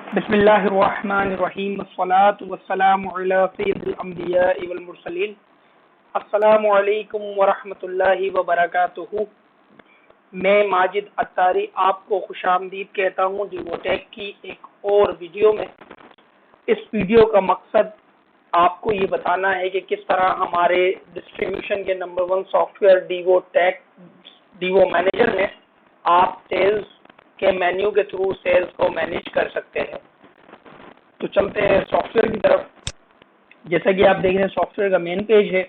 बिस्मिल्लाहिर्रहमानिर्रहीम वस्सलातु वस्सलामु अला सय्यिदिल अंबियाइ वल मुरसलीन। अस्सलामु अलैकुम वरहमतुल्लाहि वबरकातुहू। मैं माजिद अत्तारी आपको खुशामदीद कहता हूँ डिवोटेक की एक और वीडियो में। इस वीडियो का मकसद आपको ये बताना है कि किस तरह हमारे डिस्ट्रीब्यूशन के नंबर 1 सॉफ्टवेयर डीवो मैनेजर में आप सेल्स के मेन्यू के थ्रू सेल्स को मैनेज कर सकते हैं। तो चलते हैं सॉफ्टवेयर की तरफ। जैसा कि आप देख रहे हैं सॉफ्टवेयर का मेन पेज है।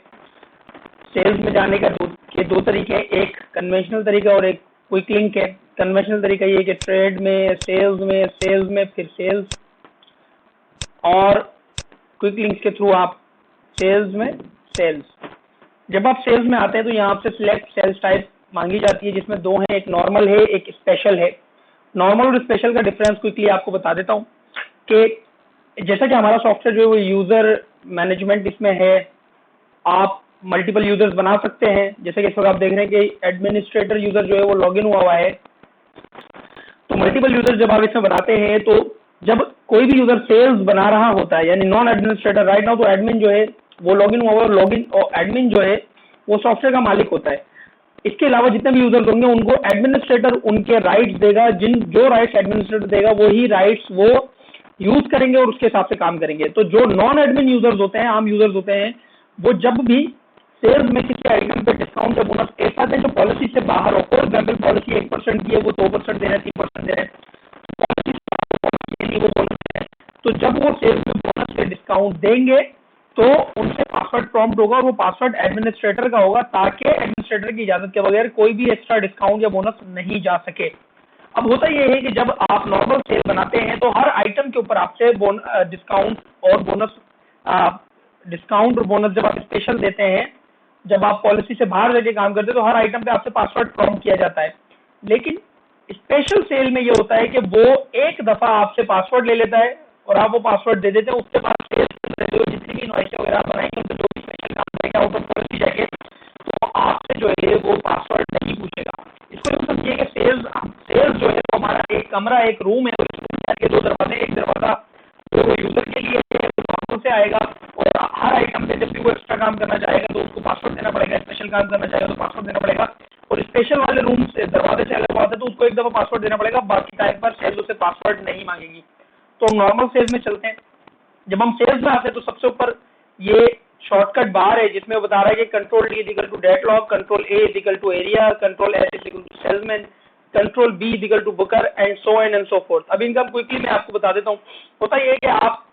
सेल्स में जाने का दो तरीके हैं, एक कन्वेंशनल तरीका और एक क्विक लिंक है। कन्वेंशनल तरीका ये है कि ट्रेड में, सेल्स में फिर सेल्स, और क्विक लिंक के थ्रू आप सेल्स में सेल्स। जब आप सेल्स में आते हैं तो यहाँ आपसे सिलेक्ट सेल्स टाइप मांगी जाती है, जिसमें दो है, एक नॉर्मल है, एक स्पेशल है। नॉर्मल और स्पेशल का डिफरेंस क्विकली आपको बता देता हूँ कि जैसा कि हमारा सॉफ्टवेयर जो है वो यूजर मैनेजमेंट इसमें है। आप मल्टीपल यूजर्स बना सकते हैं। जैसे कि इस वक्त आप देख रहे हैं कि एडमिनिस्ट्रेटर यूजर जो है वो लॉगिन हुआ है। तो मल्टीपल यूजर जब आप इसमें बनाते हैं तो जब कोई भी यूजर सेल्स बना रहा होता है, यानी नॉन एडमिनिस्ट्रेटर राइट नाउ, तो एडमिन जो है वो लॉगिन हुआ और एडमिन जो है वो सॉफ्टवेयर का मालिक होता है। इसके अलावा जितने भी यूजर्स होंगे उनको एडमिनिस्ट्रेटर उनके राइट्स देगा, जो राइट्स एडमिनिस्ट्रेटर देगा वही राइट्स वो यूज करेंगे और उसके हिसाब से काम करेंगे। तो जो नॉन एडमिन यूजर्स होते हैं, आम यूजर्स होते हैं, वो जब भी सेल्स में किसी आइटम पे डिस्काउंट या बोनस ऐसा दे जो पॉलिसी से बाहर हो, फॉर एग्जाम्पल पॉलिसी 1% की है, वो 2% दे रहे हैं, 3% दे रहे हैं, पॉलिसी के लिए वो बोनस है। तो जब वो सेल्स में बोनस से डिस्काउंट देंगे तो उनसे पासवर्ड प्रॉम्प्ट होगा और वो पासवर्ड एडमिनिस्ट्रेटर का होगा, ताकि एडमिनिस्ट्रेटर की इजाजत के बगैर कोई भी एक्स्ट्रा डिस्काउंट या बोनस नहीं जा सके। अब होता यह है कि जब आप नॉर्मल सेल बनाते हैं तो हर आइटम के ऊपर आपसे डिस्काउंट और बोनस जब आप स्पेशल देते हैं, जब आप पॉलिसी से बाहर जाके काम करते हैं तो हर आइटम पे आपसे पासवर्ड प्रॉम्प्ट किया जाता है। लेकिन स्पेशल सेल में ये होता है कि वो एक दफा आपसे पासवर्ड ले लेता है और आप वो पासवर्ड दे देते हैं। उसके बाद सेल्स जो जितनी भी इनवॉइस वगैरह बनाएंगे, उनसे जो भी स्पेशल काम करेगा ऊपर पॉलिसी जाके, तो आपसे जो है वो पासवर्ड नहीं पूछेगा। इसको यूँ समझिए कि सेल्स जो है वो हमारा एक कमरा, एक रूम है, के दो दरवाजे, एक दरवाजा जो यूजर के लिए है वो से आएगा, और हर आइटम पे जब भी वो एक्स्ट्रा काम करना चाहेगा तो उसको पासवर्ड देना पड़ेगा, स्पेशल काम करना चाहेगा तो पासवर्ड देना पड़ेगा। और स्पेशल वाले रूम से दरवाजे से अलग बात है तो उसको एक दफा पासवर्ड देना पड़ेगा, बाकी टाइम पर सेल्स उसे पासवर्ड नहीं मांगेगी। तो हम नॉर्मल सेल्स में चलते हैं। जब हम सेल्स में आते हैं तो सबसे ऊपर ये शॉर्टकट बार है जिसमें वो बता रहा है कि control D equal to deadlock, control A equal to area, control S equal to salesman, control B equal to booker and so forth. अब इनका क्विकली मैं आपको बता देता हूँ। होता ये है कि आप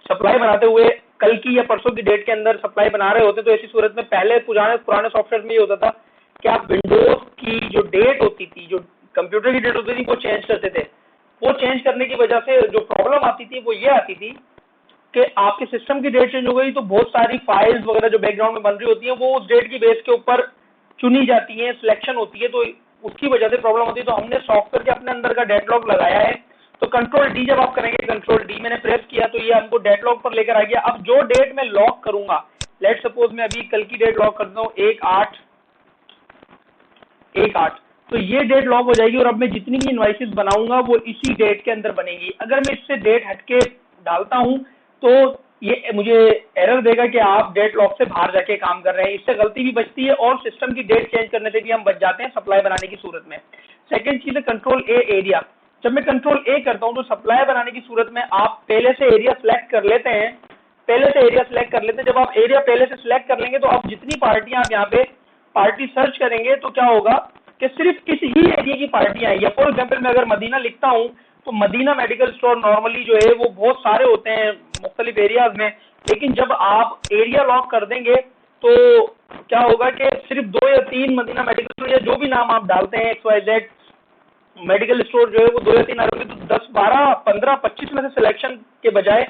सप्लाई बनाते हुए कल की या परसों की डेट के अंदर सप्लाई बना रहे होते, तो ऐसी सूरत में पहले पुराने सॉफ्टवेयर में ये होता था कि आप विंडोज की जो डेट होती थी, जो कंप्यूटर की डेट होती थी, वो चेंज करते थे। वो चेंज करने की वजह से जो प्रॉब्लम आती थी वो ये आती थी कि आपके सिस्टम की डेट चेंज हो गई तो बहुत सारी फाइल्स वगैरह जो बैकग्राउंड में बन रही होती हैं वो उस डेट की बेस के ऊपर चुनी जाती हैं, सिलेक्शन होती है, तो उसकी वजह से प्रॉब्लम होती है। तो हमने सॉफ्टवेयर के अपने अंदर का डेडलॉक लगाया है। तो कंट्रोल डी जब आप करेंगे, कंट्रोल डी मैंने प्रेस किया तो ये हमको डेडलॉक पर लेकर आ गया। अब जो डेट मैं लॉक करूंगा, लेट सपोज मैं अभी कल की डेट लॉक करता हूँ 1/8, तो ये डेट लॉक हो जाएगी और अब मैं जितनी भी इनवाइसेस बनाऊंगा वो इसी डेट के अंदर बनेगी। अगर मैं इससे डेट हटके डालता हूं तो ये मुझे एरर देगा कि आप डेट लॉक से बाहर जाके काम कर रहे हैं। इससे गलती भी बचती है और सिस्टम की डेट चेंज करने से भी हम बच जाते हैं सप्लाई बनाने की सूरत में। सेकंड चीज है कंट्रोल ए एरिया। जब मैं कंट्रोल ए करता हूं तो सप्लाई बनाने की सूरत में आप पहले से एरिया सेलेक्ट कर लेते हैं। जब आप एरिया पहले से सिलेक्ट कर लेंगे तो आप जितनी पार्टियां आप यहाँ पे पार्टी सर्च करेंगे तो क्या होगा कि सिर्फ इस ही एरिया की पार्टियां आएगी। फॉर एग्जाम्पल मैं अगर मदीना लिखता हूं तो मदीना मेडिकल स्टोर नॉर्मली जो है वो बहुत सारे होते हैं मुख्तलिफ एरियाज में, लेकिन जब आप एरिया लॉक कर देंगे तो क्या होगा कि सिर्फ 2 या 3 मदीना मेडिकल स्टोर या जो भी नाम आप डालते हैं XYZ मेडिकल स्टोर जो है वो 2 या 3 आ रहे होंगे। तो 10, 12, 15, 25 में से सिलेक्शन के बजाय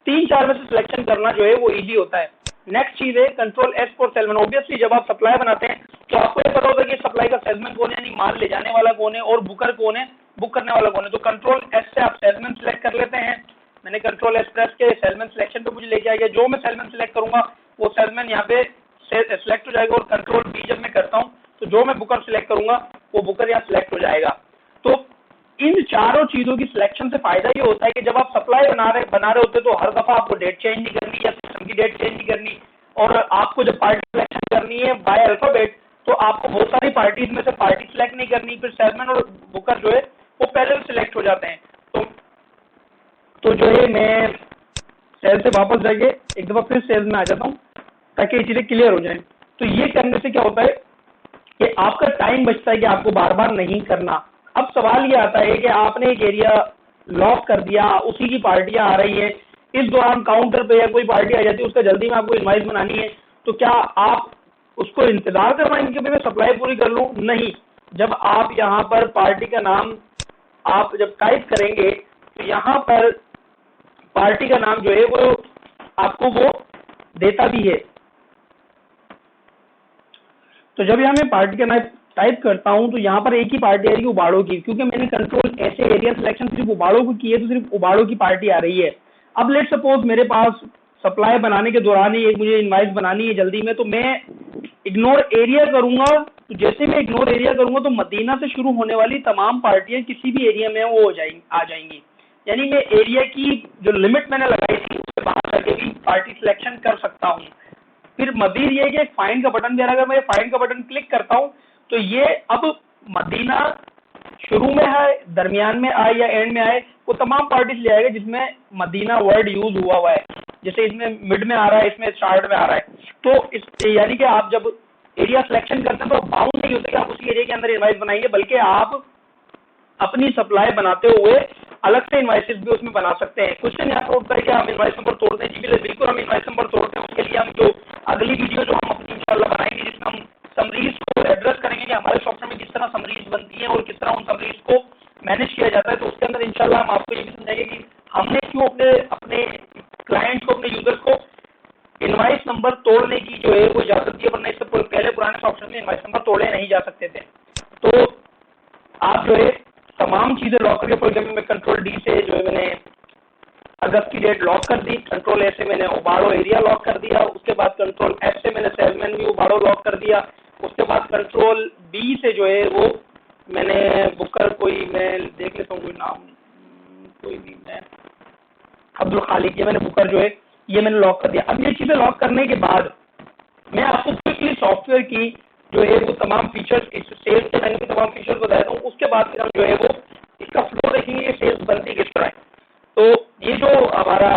3-4 में से सिलेक्शन करना जो है वो इजी होता है। नेक्स्ट चीज है control S for salesman. Obviously जब आप सप्लाई बनाते हैं तो आपको ये पता होता है कि सप्लाई का सेलमैन कौन है, यानी माल ले जाने वाला कौन है, और बुकर कौन है, बुक करने वाला कौन है। तो कंट्रोल एस से आप सेलमैन सिलेक्ट कर लेते हैं। मैंने कंट्रोल एस प्रेस के सेलमैन सिलेक्शन पे मुझे लेके आ गया। जो मैं सेलमैन सिलेक्ट करूंगा वो सेलमैन यहाँ पे सिलेक्ट हो जाएगा, और कंट्रोल बी जब मैं करता हूँ तो जो मैं बुकर सिलेक्ट करूंगा वो बुकर यहाँ सिलेक्ट हो जाएगा। तो इन चारों चीजों की सिलेक्शन से फायदा ये होता है कि जब आप सप्लाई बना रहे होते हैं तो हर दफा आपको डेट चेंज नहीं करनी या सिस्टम की डेट चेंज नहीं करनी। और आपको जब पार्टी सिलेक्शन करनी है बाय अल्फाबेट तो आपको बहुत सारी पार्टीज में से पार्टी सिलेक्ट नहीं करनी, फिर सेल्समैन और बुकर जो है वो पहले से सिलेक्ट हो जाते हैं। तो जो है मैं सेल से वापस जाके एक दफा फिर सेल्स में आ जाता हूँ ताकि ये चीजें क्लियर हो जाए। तो ये करने से क्या होता है कि आपका टाइम बचता है कि आपको बार बार नहीं करना। अब सवाल ये आता है कि आपने एक एरिया लॉक कर दिया, उसी की पार्टियां आ रही है, इस दौरान काउंटर पे या कोई पार्टी आ जाती है, उसका जल्दी में आपको इनवाइस बनानी है, तो क्या आप उसको इंतजार करवाएंगे कि मैं सप्लाई पूरी कर लूं? नहीं। जब आप यहाँ पर पार्टी का नाम आप जब टाइप करेंगे तो यहाँ पर पार्टी का नाम जो है वो आपको वो देता भी है। तो जब यहाँ मैं पार्टी का नाम टाइप करता हूँ तो यहाँ पर एक ही पार्टी आ रही है उबाड़ो की, क्योंकि मैंने कंट्रोल ऐसे एरिया सिलेक्शन सिर्फ उबाड़ो को की है तो सिर्फ उबाड़ो की पार्टी आ रही है। अब लेट सपोज मेरे पास सप्लाई बनाने के दौरान ही एक मुझे इनवाइस बनानी है जल्दी में, तो मैं इग्नोर एरिया करूंगा। तो जैसे मैं इग्नोर एरिया करूंगा तो मदीना से शुरू होने वाली तमाम पार्टियां किसी भी एरिया में वो आ जाएंगी। यानी मैं एरिया की जो लिमिट मैंने लगाई थी उससे बाहर जाके भी पार्टी सिलेक्शन कर सकता हूँ। फिर मजीद ये कि फाइंड का बटन भी आ रहा है, अगर मैं फाइंड का बटन क्लिक करता हूँ तो ये अब मदीना शुरू में है, दरमियान में आए या एंड में आए, वो तमाम पार्टीज ले आएगा जिसमें मदीना वर्ड यूज हुआ है। जैसे इसमें मिड में आ रहा है, इसमें स्टार्ट में आ रहा है। तो इस यानी कि आप जब एरिया सिलेक्शन करते हैं तो बाउंड नहीं होता कि आप उसी एरिया के अंदर इनवाइस बनाएंगे, बल्कि आप अपनी सप्लाई बनाते हुए अलग से इनवाइसेस भी उसमें बना सकते हैं। क्वेश्चन यहाँ पर उठता है कि हम इनवाइस नंबर तोड़ते हैं जी? बिल्कुल हम इनवाइस नंबर तोड़ते हैं। उसके लिए हम जो अगली वीडियो जो हम अपनी इंशाल्लाह बनाएंगे जिसमें हम समरीज को एड्रेस करेंगे कि हमारे सॉफ्टवेयर में किस तरह समरीज बनती है और किस तरह उन समरीज को मैनेज किया जाता है, तो उसके अंदर इंशाल्लाह हम आपको ये भी समझाएंगे कि हमने क्यों अपने अपने क्लाइंट को, अपने यूजर्स को इनवाइस नंबर तोड़ने की जो है वो इजाजत दी, वरना इससे पहले पुराने सॉफ्टवेयर में इनवाइस नंबर तोड़े नहीं जा सकते थे। तो आप जो है तमाम चीजें लॉक करके, फॉर एग्जाम्पल मैं कंट्रोल डी से जो है मैंने अगस्त की डेट लॉक कर दी, कंट्रोल ए से मैंने उबाड़ो एरिया लॉक कर दिया, उसके बाद कंट्रोल एफ से मैंने सेलमैन भी उबाड़ो लॉक कर दिया, उसके बाद कंट्रोल बी से जो है वो मैंने बुकर कोई मैं देख लेता हूँ कोई नाम, कोई भी मैं अब्दुल खालिक, ये मैंने बुकर जो है ये मैंने लॉक कर दिया। अब ये चीजें लॉक करने के बाद मैं आपको क्विकली सॉफ्टवेयर की जो है वो तमाम फीचर्स, इस सेल्स के मैंने तमाम फीचर्स बताया हूँ। उसके बाद फिर हम जो है वो इसका फ्लो देखेंगे, सेल्स बनती किस तरह है। तो ये जो हमारा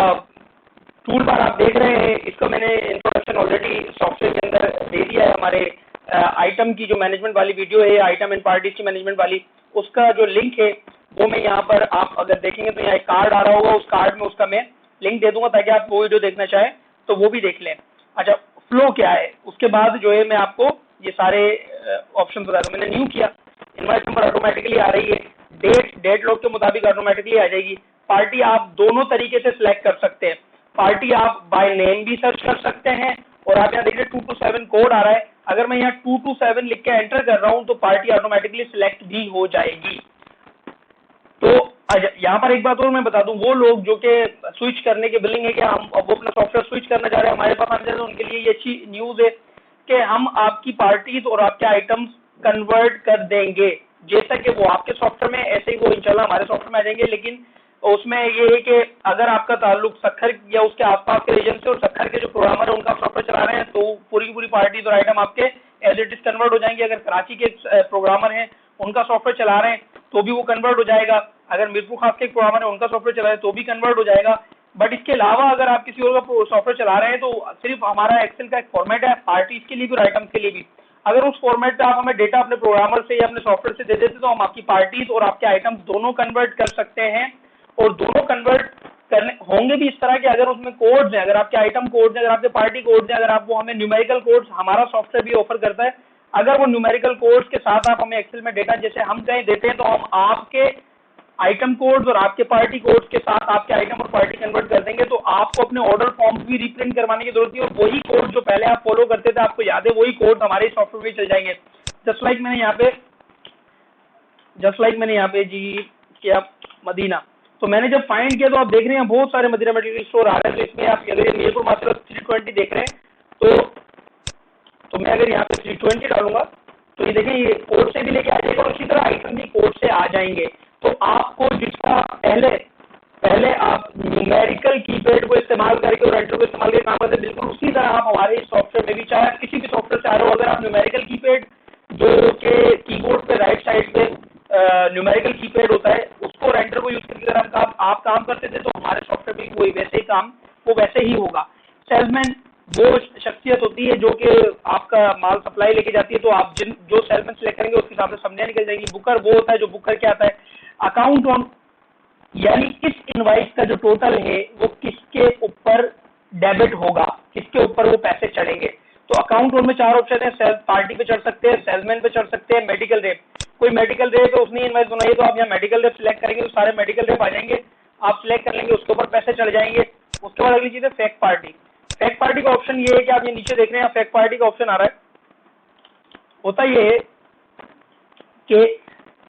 टूल बार आप देख रहे हैं इसका मैंने इंट्रोडक्शन ऑलरेडी सॉफ्टवेयर के अंदर दे दिया है। हमारे आइटम की जो मैनेजमेंट वाली वीडियो है, आइटम एंड पार्टीज की मैनेजमेंट वाली, उसका जो लिंक है वो मैं यहाँ पर आप अगर देखेंगे तो यहाँ एक कार्ड आ रहा होगा, उस कार्ड में उसका मैं लिंक दे दूंगा ताकि आप वो वीडियो देखना चाहें तो वो भी देख लें। अच्छा, फ्लो क्या है उसके बाद जो है मैं आपको ये सारे ऑप्शन बता दूं। मैंने न्यू किया, इनवाइस नंबर ऑटोमेटिकली आ रही है, डेट लॉग के मुताबिक ऑटोमेटिकली आ जाएगी। पार्टी आप दोनों तरीके से सिलेक्ट कर सकते हैं। पार्टी आप बाय नेम भी सर्च कर सकते हैं और आप यहाँ देखिए 227 कोड आ रहा है, अगर मैं यहाँ 227 लिख के एंटर कर रहा हूँ तो पार्टी ऑटोमेटिकली सिलेक्ट भी हो जाएगी। तो यहाँ पर एक बात और मैं बता दूं, वो लोग जो कि स्विच करने के बिलिंग है कि हम अब वो अपना सॉफ्टवेयर स्विच करना चाह रहे हैं हमारे पास आने तो उनके लिए ये अच्छी न्यूज है कि हम आपकी पार्टीज और आपके आइटम्स कन्वर्ट कर देंगे। जैसा कि वो आपके सॉफ्टवेयर में ऐसे ही वो इंशाल्लाह हमारे सॉफ्टवेयर में आ जाएंगे, लेकिन उसमें ये है कि अगर आपका ताल्लुक सखर या उसके आसपास के रीजन से और सखर के जो प्रोग्रामर है उनका सॉफ्टवेयर चला रहे हैं तो पूरी की पूरी पार्टीज और आइटम आपके एज इट इज कन्वर्ट हो जाएंगे। अगर कराची के प्रोग्रामर हैं उनका सॉफ्टवेयर चला रहे हैं तो भी वो कन्वर्ट हो जाएगा। अगर मीरपुर खास के प्रोग्रामर है उनका सॉफ्टवेयर चला रहे हैं तो भी कन्वर्ट हो जाएगा। बट इसके अलावा अगर आप किसी और का सॉफ्टवेयर चला रहे हैं तो सिर्फ हमारा एक्सेल का एक फॉर्मेट है पार्टीज के लिए भी और आइटम्स के लिए भी, अगर उस फॉर्मेट पे आप हमें डेटा अपने प्रोग्रामर से या अपने सॉफ्टवेयर से दे देते तो हम आपकी पार्टीज और आपके आइटम्स दोनों कन्वर्ट कर सकते हैं। और दोनों कन्वर्ट करने होंगे भी इस तरह के, अगर उसमें कोड्स हैं, अगर आपके आइटम कोड्स हैं, अगर आपके पार्टी कोड्स हैं, अगर आप वो हमें न्यूमेरिकल कोड्स हमारा सॉफ्टवेयर भी ऑफर करता है, अगर वो न्यूमेरिकल कोड्स के साथ आप हमें एक्सेल में डेटा जैसे हम कहीं देते हैं तो हम आपके आइटम कोड्स और आपके पार्टी कोड्स के साथ आपके आइटम और पार्टी कन्वर्ट कर देंगे। तो आपको अपने ऑर्डर फॉर्म भी रिप्रिंट करवाने की जरूरत नहीं और वही कोड जो पहले आप फॉलो करते थे, आपको याद है, वही कोड हमारे सॉफ्टवेयर में चल जाएंगे। जस्ट लाइक मैंने यहाँ पे जी किया मदीना, तो मैंने जब फाइंड किया तो आप देख रहे हैं बहुत सारे मदीना मटेरियल स्टोर आ रहे हैं। तो इसमें आप अगर मीरपुर मात्र 320 देख रहे हैं तो मैं अगर यहाँ पे 320 डालूंगा तो ये देखें ये कोड से भी लेके आ जाएगा और इसी तरह आइटम भी कोड से आ जाएंगे। तो आपको जिसका पहले पहले आप न्यूमेरिकल कीपैड को इस्तेमाल करके और एंटर को इस्तेमाल करके काम करते हैं, बिल्कुल उसी तरह आप हमारे सॉफ्टवेयर में भी, चाहे आप किसी भी सॉफ्टवेयर से आ रहे हो, अगर आप न्यूमेरिकल कीपैड जो के कीबोर्ड पे राइट साइड पे न्यूमेरिकल कीपैड होता है उसको और एंटर को यूज करके अगर आप काम करते थे तो हमारे सॉफ्टवेयर में वही वैसे ही काम वो वैसे ही होगा। सेल्समैन वो शख्सियत होती है जो कि आपका माल सप्लाई लेके जाती है, तो आप जो सेल्समैन सेलेक्ट करेंगे उसके हिसाब से समझा निकल जाएगी। बुकर वो होता है जो बुक करके आता है। अकाउंट ऑन, यानी इस इनवाइस का जो टोटल है वो किसके ऊपर डेबिट होगा, किसके ऊपर वो पैसे चढ़ेंगे। तो अकाउंट में चार ऑप्शन है, सेल्स पार्टी पे चढ़ सकते हैं, सेल्समैन पे चढ़ सकते हैं, मेडिकल रेप। कोई मेडिकल रेप है उसने इनवाइस बनाई है तो आप यहाँ मेडिकल रेप सिलेक्ट करेंगे तो सारे मेडिकल रेप आ जाएंगे, आप सिलेक्ट कर लेंगे, उसके ऊपर पैसे चढ़ जाएंगे। उसके बाद अगली चीज है फेक पार्टी। फेक पार्टी का ऑप्शन ये है कि आप ये नीचे देख रहे हैं, फेक पार्टी का ऑप्शन आ रहा है। होता ये है कि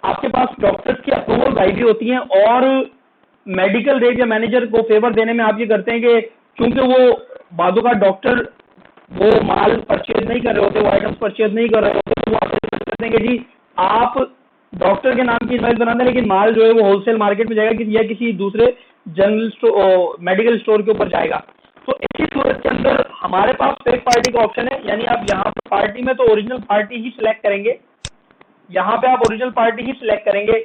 आपके पास डॉक्टर्स की अप्रूवल आई भी होती है और मेडिकल रेट या मैनेजर को फेवर देने में आप ये करते हैं कि क्योंकि वो बादों का डॉक्टर वो माल परचेज नहीं कर रहे होते, वो आइटम्स परचेज नहीं कर रहे होते, तो वो आप कर देंगे जी आप डॉक्टर के नाम की इनवाइस बना दें, लेकिन माल जो है वो होलसेल मार्केट में जाएगा या किसी दूसरे जनरल स्टोर मेडिकल स्टोर के ऊपर जाएगा। तो इसी सूरत के अंदर हमारे पास फेक पार्टी का ऑप्शन है, यानी आप यहाँ पर पार्टी में तो ओरिजिनल पार्टी ही सिलेक्ट करेंगे, यहाँ पे आप ओरिजिनल पार्टी ही सिलेक्ट करेंगे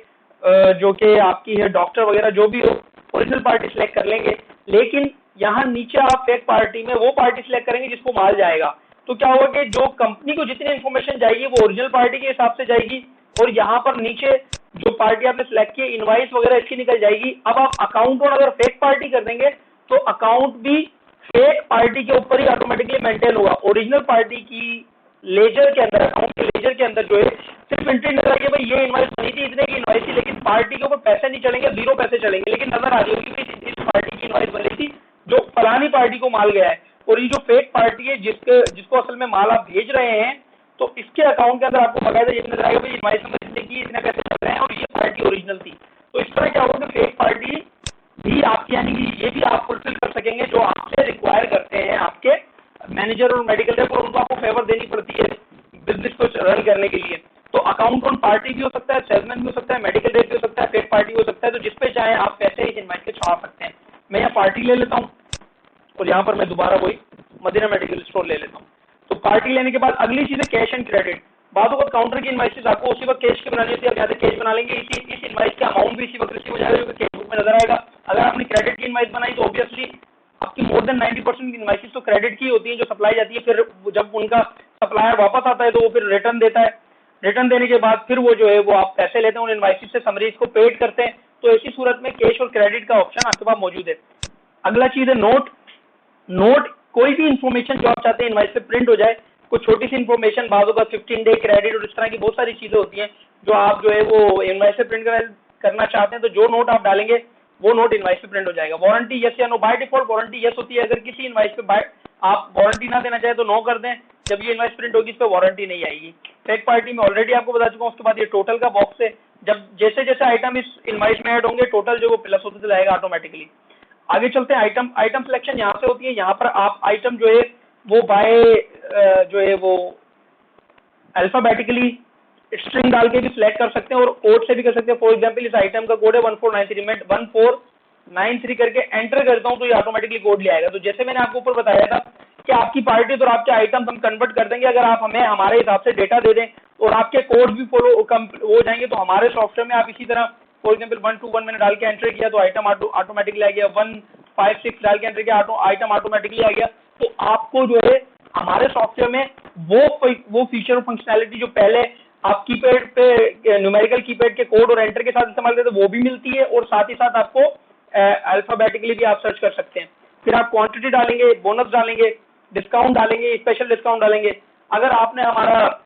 जो कि आपकी है डॉक्टर वगैरह जो भी हो, ओरिजिनल पार्टी सिलेक्ट कर लेंगे। लेकिन यहाँ नीचे आप फेक पार्टी में वो पार्टी सिलेक्ट करेंगे जिसको माल जाएगा। तो क्या होगा कि जो कंपनी को जितनी इन्फॉर्मेशन जाएगी वो ओरिजिनल पार्टी के हिसाब से जाएगी और यहाँ पर नीचे जो पार्टी आपने सिलेक्ट की इनवाइस वगैरह इसकी निकल जाएगी। अब आप अकाउंट और अगर फेक पार्टी कर देंगे तो अकाउंट भी फेक पार्टी के ऊपर ही ऑटोमेटिकली मेंटेन होगा। ओरिजिनल पार्टी की लेजर के अंदर, अकाउंट के लेजर के अंदर जो है सिर्फ एंट्री नजर आएगी भाई ये इनवाइस बनी थी, इतने की इनवाइस थी, लेकिन पार्टी के ऊपर पैसे नहीं चलेंगे, जीरो पैसे चलेंगे, लेकिन नजर आ रही होगी इस पार्टी की इनवाइस बनी थी जो फलानी पार्टी को माल गया है। और ये जो फेक पार्टी है जिसको असल में माल आप भेज रहे हैं, तो इसके अकाउंट के अंदर आपको बकायदा ये नजर आएगा भाई इनवाइस नंबर इतने की, इतने पैसे चल रहे हैं और ये पार्टी ओरिजिनल थी। तो इस तरह क्या होगा, फेक पार्टी भी आपकी यानी कि ये भी आप फुलफिल कर सकेंगे जो आपसे रिक्वायर करते हैं आपके मैनेजर और मेडिकल रेप, और उनको आपको फेवर देनी पड़ती है बिजनेस को रन करने के लिए। तो अकाउंट ऑन पार्टी भी हो सकता है, सेल्समैन भी हो सकता है, मेडिकल रेप भी हो सकता है, फेक पार्टी हो सकता है। तो जिसपे चाहे आप पैसे इस इनवाइस के छुड़ा सकते हैं। मैं यहाँ पार्टी ले लेता हूँ और यहाँ पर मैं दोबारा वही मदीना मेडिकल स्टोर ले लेता हूँ। तो पार्टी लेने के बाद अगली चीज है कैश एंड क्रेडिट। बाद वक्त काउंटर की इनवाइसेस आपको उसी वक्त कैश की बनानी होती है, आप यहाँ से कैश बना लेंगे, इस इनवाइस का अमाउंट भी इसी वक्त रिसीव हो जाएगा जो कि कैश बुक में नजर आएगा। अगर आपने क्रेडिट की इनवाइस बनाई तो ऑब्वियसली आपकी मोर देन 90% इनवाइसेस तो क्रेडिट की होती है जो सप्लाई जाती है, फिर जब उनका सप्लायर वापस आता है तो वो फिर रिटर्न देता है। रिटर्न देने के बाद फिर वो जो है वो आप पैसे लेते हैं उन इनवाइसेस से, समरीज को पेड करते हैं। तो ऐसी सूरत में कैश और क्रेडिट का ऑप्शन आपके पास मौजूद है। अगला चीज है नोट। नोट कोई भी इंफॉर्मेशन जो आप चाहते हैं इनवाइस पे प्रिंट हो जाए, कोई छोटी सी इंफॉर्मेशन, बाद होगा 15 डे क्रेडिट और इस तरह की बहुत सारी चीजें होती हैं जो आप जो है वो इनवाइस पे प्रिंट करना चाहते हैं, तो जो नोट आप डालेंगे वो नोट इनवाइस पे प्रिंट हो जाएगा। वारंटी यस या no, by default warranty yes होती है। अगर किसी इनवाइस पे बाय आप वारंटी ना देना चाहे तो नो कर दें, जब ये इनवाइस प्रिंट होगी इस पर वारंटी नहीं आएगी। फेक पार्टी में ऑलरेडी आपको बता चुका हूँ। उसके बाद ये टोटल का बॉक्स है, जब जैसे जैसे आइटम इस इनवाइस में ऐड होंगे टोटल जो वो प्लस होते चला जाएगा ऑटोमेटिकली। आगे चलते हैं, आइटम आइटम सिलेक्शन यहाँ से होती है। यहाँ पर आप आइटम जो है वो बाय जो है वो अल्फाबेटिकली स्ट्रिंग डाल के भी सिलेक्ट कर सकते हैं और कोड से भी कर सकते हैं। फॉर एग्जांपल इस आइटम का कोड है 1493, मैं 1493 करके एंटर करता हूं तो ये ऑटोमेटिकली कोड ले आएगा। तो जैसे मैंने आपको ऊपर बताया था कि आपकी पार्टी तो आपके आइटम हम कन्वर्ट कर देंगे, अगर आप हमें हमारे हिसाब से डेटा दे दें और आपके कोड भी फॉलो हो जाएंगे तो हमारे सॉफ्टवेयर में आप इसी तरह फॉर एग्जाम्पल 121 मैंने डाल के एंटर किया तो आइटम ऑटोमेटिकली आ गया, 156 डाल के एंटर किया आइटम ऑटोमेटिकली आ गया। तो आपको जो है हमारे सॉफ्टवेयर में वो फीचर और फंक्शनैलिटी जो पहले आप कीपैड पे न्यूमेरिकल कीपैड के कोड और एंटर के साथ इस्तेमाल करते थे वो भी मिलती है, और साथ ही साथ आपको अल्फाबेटिकली भी आप सर्च कर सकते हैं। फिर आप क्वांटिटी डालेंगे, बोनस डालेंगे, डिस्काउंट डालेंगे, स्पेशल डिस्काउंट डालेंगे। अगर आपने हमारा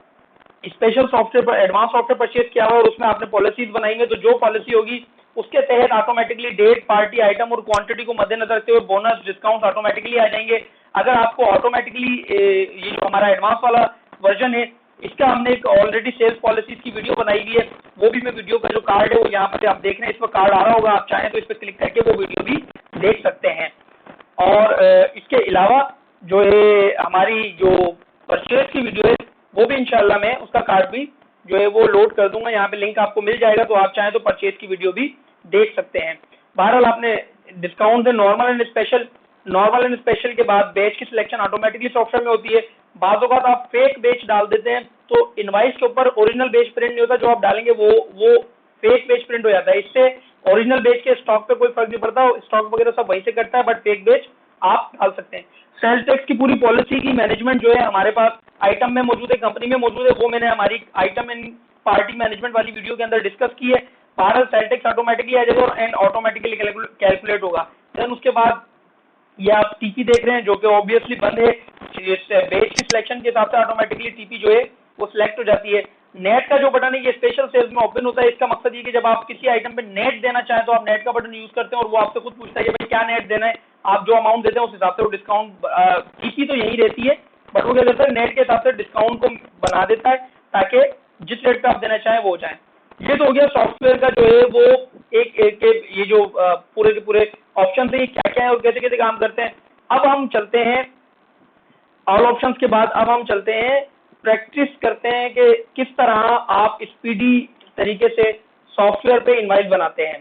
स्पेशल सॉफ्टवेयर पर एडवांस सॉफ्टवेयर परचेज किया हुआ और उसमें आपने पॉलिसीज बनाएंगे तो जो पॉलिसी होगी उसके तहत ऑटोमेटिकली डेट, पार्टी, आइटम और क्वांटिटी को मद्देनजर रखते हुए बोनस डिस्काउंट ऑटोमेटिकली आ जाएंगे। अगर आपको ऑटोमेटिकली ये जो हमारा एडवांस वाला वर्जन है इसका हमने एक ऑलरेडी सेल्स पॉलिसीज की वीडियो बनाई हुई है, वो भी मैं वीडियो का जो कार्ड है वो यहाँ पर आप देख रहे हैं, इस पर कार्ड आ रहा होगा, आप चाहें तो इस पर क्लिक करके वो वीडियो भी देख सकते हैं। और इसके अलावा जो है हमारी जो परचेज की वीडियो है वो भी इंशाल्लाह मैं उसका कार्ड भी जो है वो लोड कर दूंगा, यहाँ पे लिंक आपको मिल जाएगा, तो आप चाहें तो परचेज की वीडियो भी देख सकते हैं। बहरहाल आपने डिस्काउंट है नॉर्मल एंड स्पेशल के बाद बैच की सिलेक्शन ऑटोमेटिकली सॉफ्टवेयर में होती है। बातों का आप फेक बैच डाल देते हैं तो इनवाइस के ऊपर ओरिजिनल बैच प्रिंट नहीं होता, जो आप डालेंगे वो फेक बैच प्रिंट हो जाता है। इससे ओरिजिनल बैच के स्टॉक पे कोई फर्क नहीं पड़ता, स्टॉक वगैरह सब वहीं से कटता है, बट फेक बैच आप डाल सकते हैं। सेल्स टैक्स की पूरी पॉलिसी की मैनेजमेंट जो है हमारे पास आइटम में मौजूद है, कंपनी में मौजूद है, वो मैंने हमारी आइटम एंड पार्टी मैनेजमेंट वाली वीडियो के अंदर डिस्कस की है। भारत सेल टैक्स ऑटोमेटिकली आ जाएगा एंड ऑटोमेटिकली कैलकुलेट होगा। देन उसके बाद ये आप टीपी देख रहे हैं जो कि ऑब्वियसली बंद है, बेच की सिलेक्शन के हिसाब से ऑटोमेटिकली टीपी जो है वो सिलेक्ट हो जाती है। नेट का जो बटन है ये स्पेशल सेल्स में ओपन होता है। इसका मकसद ये कि जब आप किसी आइटम पे नेट देना चाहें तो आप नेट का बटन यूज करते हैं और वो आपसे खुद पूछता है कि भाई क्या नेट देना है, आप जो अमाउंट देते हैं उस हिसाब से वो डिस्काउंट, टीपी तो यही रहती है बट वो क्या करता है नेट के हिसाब से डिस्काउंट को बना देता है ताकि जिस रेट पे आप देना चाहें वो हो जाए। ये तो हो गया सॉफ्टवेयर का जो है वो एक ये जो पूरे के पूरे ऑप्शन है ये क्या क्या है और कैसे कैसे काम करते हैं। अब हम चलते हैं ऑल ऑप्शंस के बाद, अब हम चलते हैं प्रैक्टिस करते हैं कि किस तरह आप स्पीडी तरीके से सॉफ्टवेयर पे इनवाइस बनाते हैं,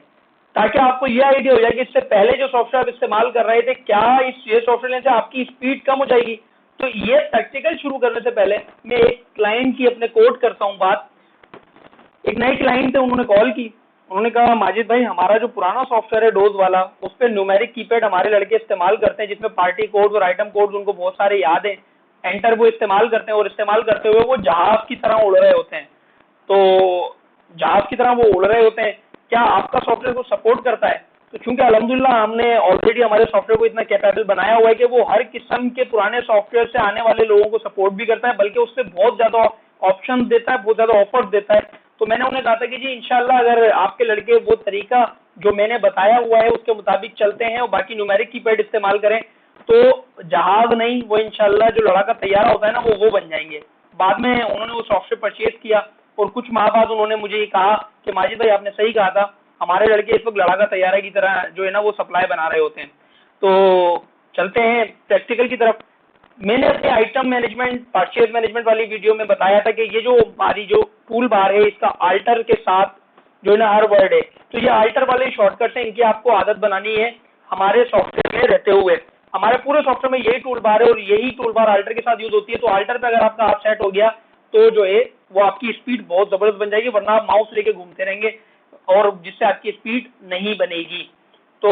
ताकि आपको यह आइडिया हो जाए कि इससे पहले जो सॉफ्टवेयर आप इस्तेमाल कर रहे थे क्या ये सॉफ्टवेयर लेने से आपकी स्पीड कम हो जाएगी। तो ये प्रैक्टिकल शुरू करने से पहले मैं एक क्लाइंट की अपने कोट करता हूँ बात। एक नए क्लाइंट थे, उन्होंने कॉल की, उन्होंने कहा माजिद भाई हमारा जो पुराना सॉफ्टवेयर है डोज वाला, उस पर न्यूमेरिक कीपैड हमारे लड़के इस्तेमाल करते हैं जिसमें पार्टी कोड्स और आइटम कोड्स उनको बहुत सारे याद हैं, एंटर वो इस्तेमाल करते हैं और इस्तेमाल करते हुए वो जहाज की तरह उड़ रहे होते हैं। तो जहाज की तरह वो उड़ रहे होते हैं, क्या आपका सॉफ्टवेयर को सपोर्ट करता है? तो चूंकि अल्हम्दुलिल्लाह हमने ऑलरेडी हमारे सॉफ्टवेयर को इतना कैपेबल बनाया हुआ है कि वो हर किस्म के पुराने सॉफ्टवेयर से आने वाले लोगों को सपोर्ट भी करता है, बल्कि उससे बहुत ज्यादा ऑप्शन देता है, बहुत ज्यादा ऑफर्स देता है। तो मैंने उन्हें कहा था कि जी इंशाल्लाह अगर आपके लड़के वो तरीका जो मैंने बताया हुआ है उसके मुताबिक चलते हैं और बाकी न्यूमेरिक कीपैड इस्तेमाल करें तो जहाज नहीं, वो इंशाल्लाह जो लड़ाका तैयार होता है ना वो बन जाएंगे। बाद में उन्होंने वो सॉफ्टवेयर परचेज किया और कुछ माह बाद उन्होंने मुझे ये कहा कि माजिद भाई आपने सही कहा था, हमारे लड़के इस वक्त लड़ाका तैयार की तरह जो है ना वो सप्लाई बना रहे होते हैं। तो चलते हैं प्रैक्टिकल की तरफ। मैंने अपने आइटम मैनेजमेंट परचेज मैनेजमेंट वाली वीडियो में बताया था कि ये जो हमारी जो टूल बार है इसका अल्टर के साथ जो है ना हर वर्ड है, तो ये अल्टर वाले शॉर्टकट है, इनकी आपको आदत बनानी है हमारे सॉफ्टवेयर में रहते हुए। हमारे पूरे सॉफ्टवेयर में यही टूल बार है और यही टूल बार अल्टर के साथ यूज होती है। तो अल्टर पे अगर आपका हाथ सेट हो गया तो जो है वो आपकी स्पीड बहुत जबरदस्त बन जाएगी, वरना आप माउस लेके घूमते रहेंगे और जिससे आपकी स्पीड नहीं बनेगी। तो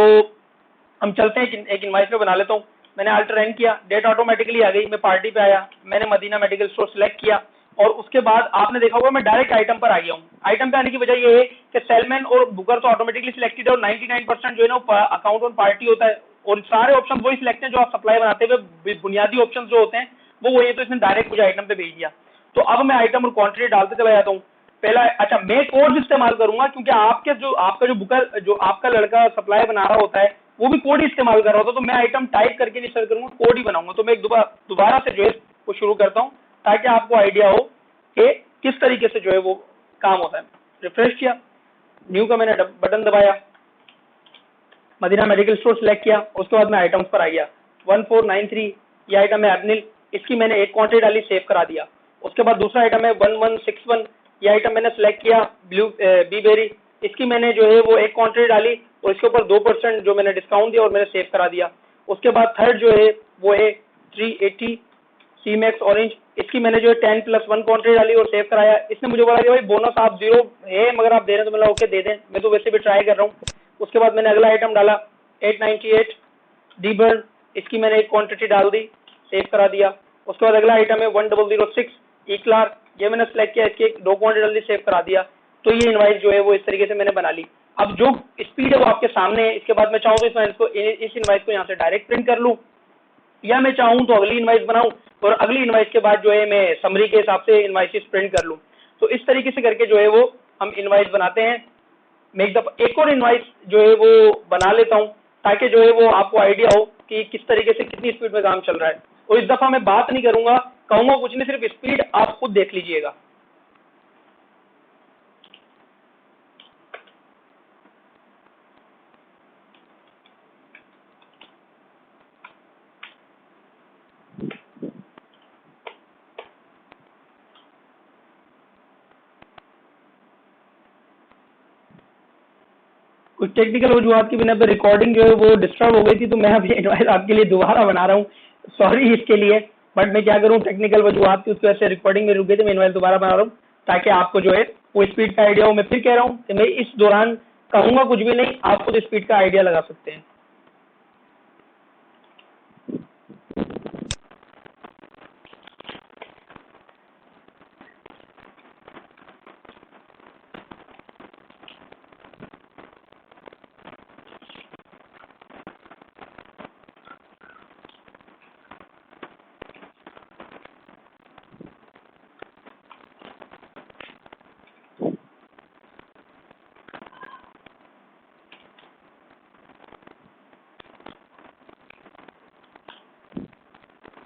हम चलते हैं, एक इनवाइस में बना लेता हूँ। मैंने अल्टर एन किया, डेट ऑटोमेटिकली आ गई, मैं पार्टी पे आया, मैंने मदीना मेडिकल स्टोर सिलेक्ट किया और उसके बाद आपने देखा होगा मैं डायरेक्ट आइटम पर आ गया हूँ। आइटम पे आने की वजह ये है कि सेलमैन और बुकर तो ऑटोमेटिकली सिलेक्टेड है और 99% जो है ना अकाउंट ऑन पार्टी होता है और सारे ऑप्शन वही सिलेक्ट हैं जो आप सप्लाई बनाते हुए बुनियादी ऑप्शन जो होते हैं वो वही है। तो इसने डायरेक्ट मुझे आइटम पे भेज दिया। तो अब मैं आइटम और क्वांटिटी डालते चला जाता हूँ। पहला, अच्छा मैं कोड इस्तेमाल करूंगा क्योंकि आपका जो बुकर जो आपका लड़का सप्लाई बना रहा होता है वो भी कोड ही इस्तेमाल कर रहा होता है। तो मैं आइटम टाइप करके नहीं सर्च करूंगा, कोड ही बनाऊंगा। तो मैं एक दोबारा से जो है वो शुरू करता हूँ ताकि आपको आइडिया हो कि किस तरीके से जो है वो काम होता है। रिफ्रेश किया, न्यू का मैंने बटन दबाया, मदीना मेडिकल स्टोर सिलेक्ट किया, उसके बाद मैं आइटम्स पर आ गया। 1493 ये आइटम है एबनिल, इसकी मैंने एक क्वांटिटी डाली, सेव करा दिया। उसके बाद दूसरा आइटम है 1161, ये आइटम मैंने सिलेक्ट किया, ब्लू बीबेरी, इसकी मैंने जो है वो एक क्वांटिटी डाली और इसके ऊपर 2% जो मैंने डिस्काउंट दिया और मैंने सेव करा दिया। उसके बाद थर्ड जो है वो है 380 सी मैक्स ऑरेंज, इसकी मैंने जो है 10+1 क्वांटिटी डाली और सेव कराया। इसने मुझे बोला कि भाई बोनस आप 0 है मगर आप दे रहे हैं, तो मैंने ओके दे दें, मैं तो वैसे भी ट्राई कर रहा हूँ। उसके बाद मैंने अगला आइटम डाला 898 डीबर्न, इसकी मैंने एक क्वांटिटी डाल दी, सेव करा दिया। उसके बाद अगला आइटम है 1006 इक्लार, ये मैंने सेलेक्ट किया, इसकी एक 2 क्वांटिटी डाल दी, सेव करा दिया। तो ये इनवाइस जो है वो इस तरीके से मैंने बना ली। अब जो स्पीड है वो आपके सामने है। इसके बाद मैं चाहूँ तो इस इनवाइस को यहाँ से डायरेक्ट प्रिंट कर लूँ या मैं चाहूँ तो अगली इनवाइस बनाऊं और अगली इनवाइस के बाद जो है मैं समरी के हिसाब से इनवाइसेस प्रिंट कर लूं। तो इस तरीके से करके जो है वो हम इनवाइस बनाते हैं। मैं एक दफा एक और इनवाइस जो है वो बना लेता हूं ताकि जो है वो आपको आइडिया हो कि किस तरीके से कितनी स्पीड में काम चल रहा है। और इस दफा मैं बात नहीं करूंगा, कहूंगा कुछ नहीं, सिर्फ स्पीड आप खुद देख लीजिएगा। कुछ टेक्निकल वजूहत की बिना पे रिकॉर्डिंग जो है वो डिस्टर्ब हो गई थी, तो मैं अभी इनवाइस आपके लिए दोबारा बना रहा हूँ। सॉरी इसके लिए, बट मैं क्या करूँ, टेक्निकल वजूहत की उसकी वजह से रिकॉर्डिंग में रुक गई थी। मैं इनवाइस दोबारा बना रहा हूँ ताकि आपको जो है वो स्पीड का आइडिया हो। मैं फिर कह रहा हूँ कि मैं इस दौरान कहूंगा कुछ भी नहीं, आप खुद स्पीड का आइडिया लगा सकते हैं।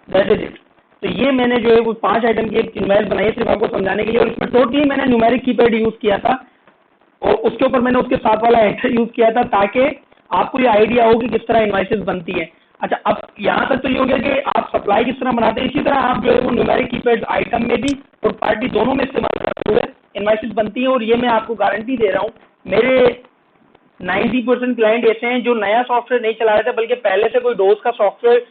That is it. तो ये मैंने जो है वो 5 आइटम की एक इनवाइस बनाई है सिर्फ आपको समझाने के लिए, और इसमें टोटली मैंने न्यूमेरिक कीपैड यूज किया था और उसके ऊपर मैंने उसके साथ वाला एंटर यूज किया था ताकि आपको ये आइडिया हो कि किस तरह इनवाइसेस बनती है। अच्छा, अब यहाँ तक तो ये हो गया कि आप सप्लाई किस तरह बनाते हैं, इसी तरह आप जो है वो न्यूमेरिक कीपैड आइटम में भी और पार्टी दोनों में इस्तेमाल करते हुए इनवाइसेस बनती है। और ये मैं आपको गारंटी दे रहा हूँ, मेरे 90% क्लाइंट ऐसे हैं जो नया सॉफ्टवेयर नहीं चला रहे थे, बल्कि पहले से कोई डोज का सॉफ्टवेयर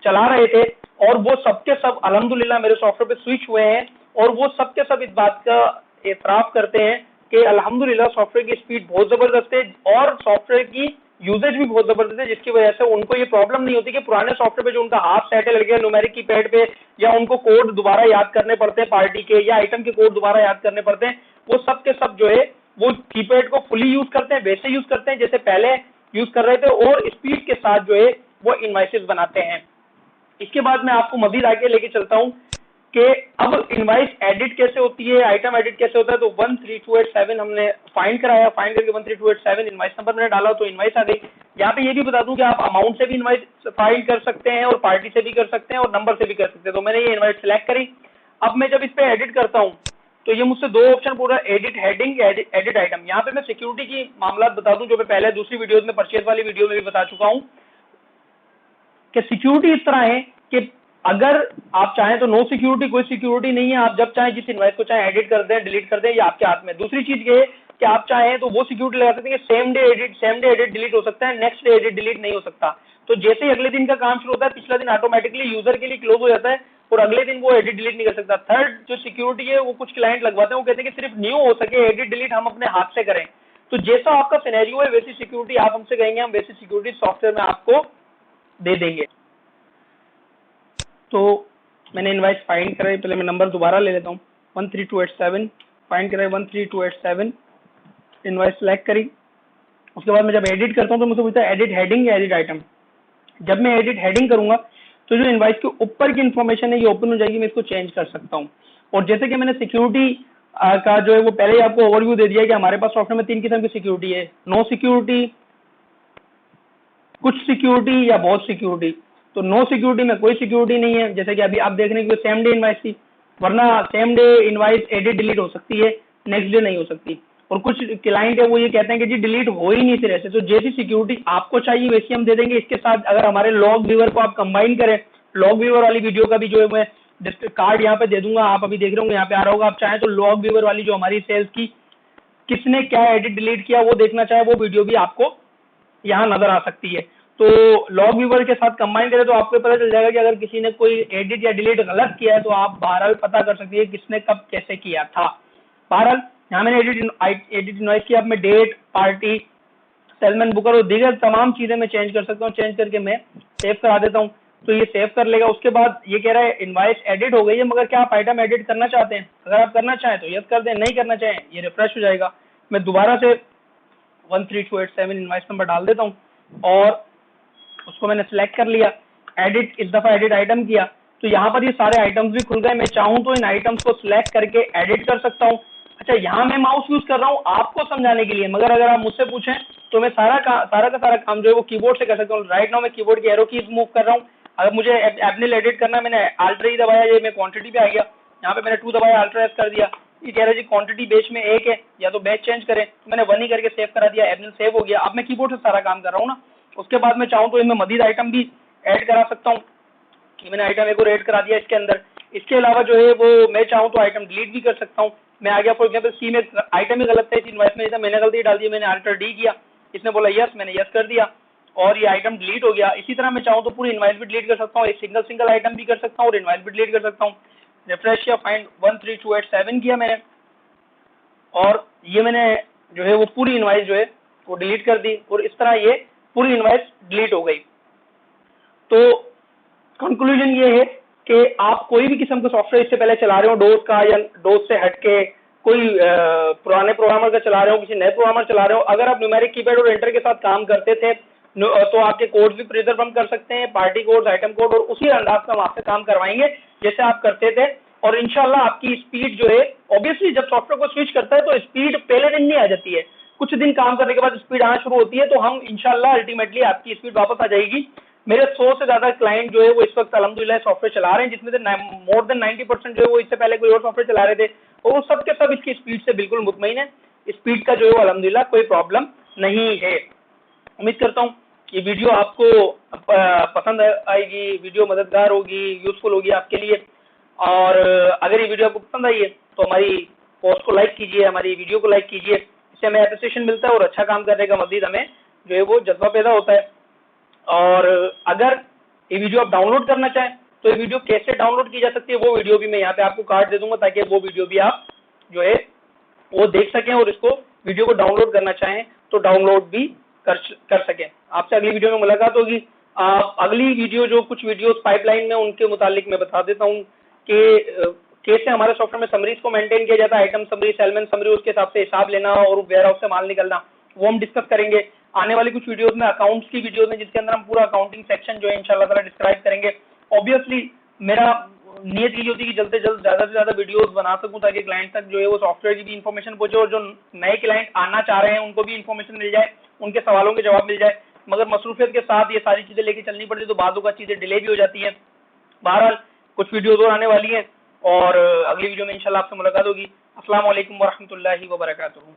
चला रहे थे, और वो सबके सब अल्हम्दुलिल्लाह मेरे सॉफ्टवेयर पे स्विच हुए हैं। और वो सबके सब इस बात का एतराफ करते हैं कि अल्हम्दुलिल्लाह सॉफ्टवेयर की स्पीड बहुत जबरदस्त है और सॉफ्टवेयर की यूजेज भी बहुत जबरदस्त है, जिसकी वजह से उनको ये प्रॉब्लम नहीं होती कि पुराने सॉफ्टवेयर पे जो उनका हाफ सेट है लग गया न्यूमेरिक की पैड पे, या उनको कोड दोबारा याद करने पड़ते हैं पार्टी के, या आइटम के कोड दोबारा याद करने पड़ते हैं। वो सब के सब जो है वो कीपैड को फुली यूज करते हैं, वैसे यूज करते हैं जैसे पहले यूज कर रहे थे, और स्पीड के साथ जो है वो इनवाइसेस बनाते हैं। इसके बाद मैं आपको मजीद आगे लेके चलता हूँ कि अब इनवाइस एडिट कैसे होती है, आइटम एडिट कैसे होता है। तो 13287 हमने फाइंड कराया, फाइंड करके 13287 इनवाइस नंबर मैंने डाला तो इनवाइस आ गई। यहाँ पे ये भी बता दूं कि आप अमाउंट से भी इनवाइस फाइल कर सकते हैं और पार्टी से भी कर सकते हैं और नंबर से भी कर सकते हैं। तो मैंने ये इनवाइस सेलेक्ट करी। अब मैं जब इस पे एडिट करता हूँ तो ये मुझसे दो ऑप्शन पूरा, एडिट हेडिंग, एडिट आइटम। यहाँ पे मैं सिक्योरिटी की मामला बता दूं जो मैं पहले दूसरी वीडियोज में, परचेज वाली वीडियो में भी बता चुका हूँ कि सिक्योरिटी इस तरह है कि अगर आप चाहें तो नो सिक्योरिटी, कोई सिक्योरिटी नहीं है। आप जब चाहें जिस इनवाइस को चाहे एडिट कर दें, डिलीट कर दें, ये आपके हाथ में। दूसरी चीज ये है कि आप चाहें तो वो सिक्योरिटी लगा सकते हैं कि सेम डे एडिट डिलीट हो सकता है, नेक्स्ट डे एडिट डिलीट नहीं हो सकता। तो जैसे ही अगले दिन का काम शुरू होता है, पिछला दिन ऑटोमेटिकली यूजर के लिए क्लोज हो जाता है और अगले दिन वो एडिट डिलीट नहीं कर सकता। थर्ड जो सिक्योरिटी है वो कुछ क्लाइंट लगवाते हैं, वो कहते हैं कि सिर्फ न्यू हो सके, एडिट डिलीट हम अपने हाथ से करें। तो जैसा आपका सिनेरियो है वैसी सिक्योरिटी आप हमसे कहेंगे, हम वैसी सिक्योरिटी सॉफ्टवेयर में आपको दे देंगे। तो मैंने इनवाइस फाइंड कराई, पहले मैं नंबर दोबारा ले लेता हूँ, 13287 फाइंड कराई, 13287 इनवाइस सेलेक्ट करी। उसके बाद मैं जब एडिट करता हूँ तो मुझे पूछता है एडिट हेडिंग या एडिट आइटम। जब मैं एडिट हेडिंग करूंगा तो जो इनवाइस के ऊपर की इन्फॉर्मेशन है ये ओपन हो जाएगी, मैं इसको चेंज कर सकता हूँ। और जैसे कि मैंने सिक्योरिटी का जो है वो पहले ही आपको ओवरव्यू दे दिया है कि हमारे पास सॉफ्टवेयर में 3 किस्म की सिक्योरिटी है, नो सिक्योरिटी, कुछ सिक्योरिटी या बहुत सिक्योरिटी। तो नो सिक्योरिटी में कोई सिक्योरिटी नहीं है, जैसे कि अभी आप देख रहे हैं कि सेम डे इनवाइस थी, वरना same day invoice edit delete हो सकती है, नेक्स्ट डे नहीं हो सकती। और कुछ क्लाइंट है वो ये कहते हैं कि जी डिलीट हो ही नहीं फिर ऐसे। तो जैसी सिक्योरिटी आपको चाहिए वैसी हम दे देंगे। इसके साथ अगर हमारे लॉग व्यूअर को आप कंबाइन करें, लॉग व्यूअर वाली वीडियो का भी जो है मैं कार्ड यहाँ पे दे दूंगा, आप अभी देख रहे होंगे यहाँ पे आ रहा होगा। आप चाहें तो लॉग व्यूअर वाली जो हमारी सेल्स की किसने क्या एडिट डिलीट किया वो देखना चाहे, वो वीडियो भी आपको यहाँ नजर आ सकती है। तो लॉग व्यूवर के साथ कंबाइन करें तो आपको पता चल जाएगा कि अगर किसी ने कोई एडिट या डिलीट गलत किया है तो आप बहरहाल पता कर सकती है किसने कब कैसे किया था। बहरहाल यहाँ मैंने एडिट इनवाइस किया। अब मैं डेट, पार्टी, सेलमैन, बुकर और दीगर तमाम चीजें मैं चेंज कर सकता हूँ। चेंज करके मैं सेव करा देता हूँ, तो ये सेव कर लेगा। उसके बाद ये कह रहा है इनवाइस एडिट हो गई है, मगर क्या आप आइटम एडिट करना चाहते हैं? अगर आप करना चाहें तो यस कर दें, नहीं करना चाहें ये रिफ्रेश हो जाएगा। मैं दोबारा से 13287 इनवाइस नंबर डाल देता हूँ और उसको मैंने सिलेक्ट कर लिया, एडिट, इस दफा एडिट आइटम किया, तो यहाँ पर ये सारे आइटम्स भी खुल गए। मैं चाहूँ तो इन आइटम्स को सिलेक्ट करके एडिट कर सकता हूँ। अच्छा, यहाँ मैं माउस यूज कर रहा हूँ आपको समझाने के लिए, मगर अगर आप मुझसे पूछें तो मैं सारा का सारा काम जो है वो कीबोर्ड से कर सकता हूँ। राइट नाउ मैं कीबोर्ड की एरो कीज मूव कर रहा हूँ। अगर मुझे एपनिल एडिट करना है, मैंने अल्टर ही दबाया, ये मैं क्वांटिटी पे आ गया, यहाँ पे मैंने 2 दबाया, अल्टर एस कर दिया। ये कह रहा है जी क्वांटिटी बैच में 1 है, या तो बैच चेंज करें, तो मैंने 1 ही करके सेव करा दिया, एपनिल सेव हो गया। अब मैं कीबोर्ड से सारा काम कर रहा हूँ ना। उसके बाद मैं चाहूँ तो इनमें मजीद आइटम भी ऐड करा सकता हूँ कि मैंने आइटम एक और ऐड करा दिया इसके अंदर। इसके अलावा जो है वो मैं चाहूँ तो आइटम डिलीट भी कर सकता हूँ। मैं आ गया फॉर एग्जाम्पल सी में, आइटम ही गलत था इस इनवाइस में, मैंने गलती डाल दी, मैंने अल्टर डी किया, इसने बोला यस, मैंने यस कर दिया और ये आइटम डिलीट हो गया। इसी तरह मैं चाहूँ तो पूरी इनवाइस भी डिलीट कर सकता हूँ, एक सिंगल आइटम भी कर सकता हूँ और इनवाइस भी डिलीट कर सकता हूँ। रिफ्रेश किया, फाइंड 13287 किया मैंने और ये मैंने जो है वो पूरी इनवाइस जो है वो डिलीट कर दी और इस तरह ये पूरी इनवाइस डिलीट हो गई। तो कंक्लूजन ये है कि आप कोई भी किस्म का सॉफ्टवेयर इससे पहले चला रहे हो डोस का या डोस से हटके कोई पुराने प्रोग्रामर का चला रहे हो, किसी नए प्रोग्रामर चला रहे हो, अगर आप न्यूमेरिक कीपैड और एंटर के साथ काम करते थे तो आपके कोड्स भी प्रिजर्व हम कर सकते हैं, पार्टी कोड्स, आइटम कोड, और उसी अंदाज से हम आपसे काम करवाएंगे जैसे आप करते थे। और इंशाल्लाह आपकी स्पीड जो है, ऑब्वियसली जब सॉफ्टवेयर को स्विच करता है तो स्पीड पहले दिन नहीं आ जाती है, कुछ दिन काम करने के बाद स्पीड आना शुरू होती है। तो हम इंशाल्लाह अल्टीमेटली आपकी स्पीड वापस आ जाएगी। मेरे 100 से ज्यादा क्लाइंट जो है वो इस वक्त अल्हम्दुलिल्लाह सॉफ्टवेयर चला रहे हैं, जिसमें से मोर देन 90% जो है वो इससे पहले कोई और सॉफ्टवेयर चला रहे थे और वो सब के सब इसकी स्पीड से बिल्कुल मुतमईन है। स्पीड का जो है वो अल्हम्दुलिल्लाह कोई प्रॉब्लम नहीं है। उम्मीद करता हूँ ये वीडियो आपको पसंद आएगी, वीडियो मददगार होगी, यूजफुल होगी आपके लिए। और अगर ये वीडियो आपको पसंद आई है तो हमारी पोस्ट को लाइक कीजिए, हमारी वीडियो को लाइक कीजिए, इससे हमें अप्रिसिएशन मिलता है और अच्छा काम करने का मजीद हमें जो है वो जज्बा पैदा होता है। और अगर ये वीडियो आप डाउनलोड करना चाहें तो ये वीडियो कैसे डाउनलोड की जा सकती है वो वीडियो भी मैं यहाँ पे आपको कार्ड दे दूंगा, ताकि वो वीडियो भी आप जो है वो देख सकें और इसको वीडियो को डाउनलोड करना चाहें तो डाउनलोड भी कर सकें। आपसे अगली वीडियो में मुलाकात होगी। अगली वीडियो जो कुछ वीडियोस पाइपलाइन में उनके मुतालिक मैं बता देता हूँ कि कैसे हमारे सॉफ्टवेयर में समरीज को मेंटेन किया जाता है, आइटम समरी, सेलमेंट समरी, उसके हिसाब से हिसाब लेना और वेयर हाउस से माल निकलना, वो हम डिस्कस करेंगे। आने वाली कुछ वीडियोस में अकाउंट्स की वीडियोस में जिसके अंदर हम पूरा अकाउंटिंग सेक्शन जो है इंशाल्लाह ताला डिस्क्राइब करेंगे। ऑब्वियसली मेरा नियत यही होती है कि जल्द से जल्द ज्यादा से ज्यादा वीडियोस बना सकूं ताकि क्लाइंट तक जो है वो सॉफ्टवेयर की भी इन्फॉर्मेशन पहुंचे और जो नए क्लाइंट आना चाह रहे हैं उनको भी इन्फॉर्मेशन मिल जाए, उनके सवालों के जवाब मिल जाए। मगर मसरूफियत के साथ ये सारी चीजें लेके चलनी पड़ती है तो बाजू का चीजें डिले भी हो जाती है। बहरहाल कुछ वीडियोस और आने वाली हैं और अगली वीडियो में इंशाल्लाह आपसे मुलाकात होगी। अस्सलाम वालेकुम वरहमतुल्लाहि वबरकातुहू।